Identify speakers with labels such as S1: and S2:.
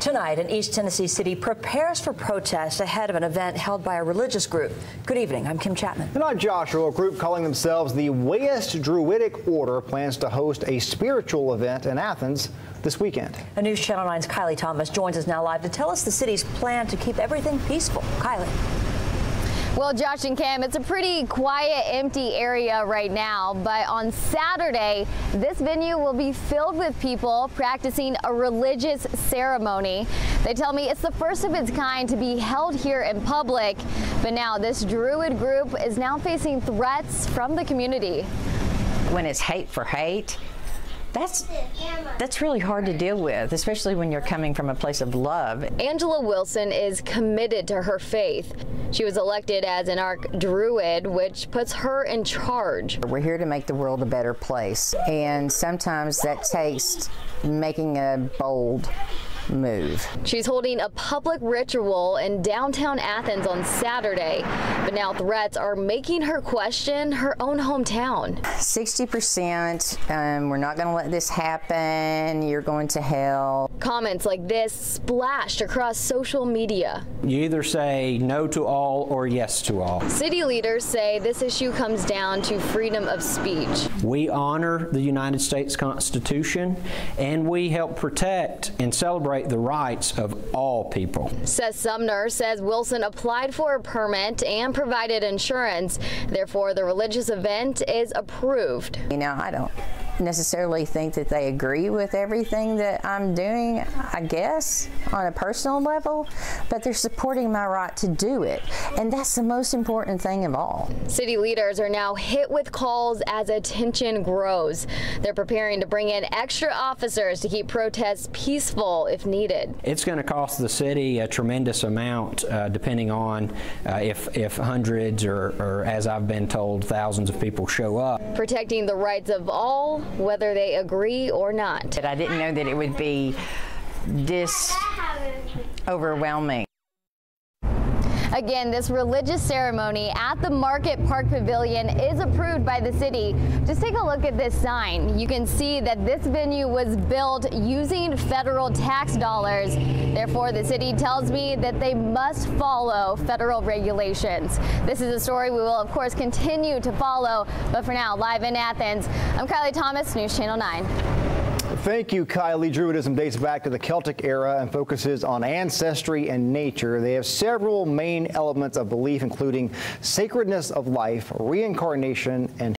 S1: Tonight, an East Tennessee city prepares for protest ahead of an event held by a religious group. Good evening, I'm Kim Chapman.
S2: And I'm Joshua. A group calling themselves the West Druidic Order plans to host a spiritual event in Athens this weekend.
S1: A News Channel 9's Kylie Thomas joins us now live to tell us the city's plan to keep everything peaceful. Kylie.
S3: Well, Josh and Kim, it's a pretty quiet, empty area right now, but on Saturday, this venue will be filled with people practicing a religious ceremony. They tell me it's the first of its kind to be held here in public, but now this Druid group is now facing threats from the community.
S4: When it's hate for hate, that's really hard to deal with, especially when you're coming from a place of love.
S3: Angela Wilson is committed to her faith. She was elected as an Arch-Druid, which puts her in charge.
S4: We're here to make the world a better place, and sometimes that takes making a bold move.
S3: She's holding a public ritual in downtown Athens on Saturday, but now threats are making her question her own hometown.
S4: 60%, we're not going to let this happen, you're going to hell.
S3: Comments like this splashed across social media.
S5: You either say no to all or yes to all.
S3: City leaders say this issue comes down to freedom of speech.
S5: We honor the United States Constitution, and we help protect and celebrate the rights of all people.
S3: Seth Sumner says Wilson applied for a permit and provided insurance. Therefore, the religious event is approved.
S4: You know, I don't necessarily think that they agree with everything that I'm doing, I guess, on a personal level, but they're supporting my right to do it, and that's the most important thing of all.
S3: City leaders are now hit with calls as attention grows. They're preparing to bring in extra officers to keep protests peaceful if needed.
S5: It's going to cost the city a tremendous amount, depending on if hundreds or, as I've been told, thousands of people show up.
S3: Protecting the rights of all, whether they agree or not.
S4: I didn't know that it would be this overwhelming.
S3: Again, this religious ceremony at the Market Park Pavilion is approved by the city. Just take a look at this sign. You can see that this venue was built using federal tax dollars. Therefore, the city tells me that they must follow federal regulations. This is a story we will, of course, continue to follow. But for now, live in Athens, I'm Kylie Thomas, News Channel 9.
S2: Thank you, Kylie. Druidism dates back to the Celtic era and focuses on ancestry and nature. They have several main elements of belief, including sacredness of life, reincarnation, and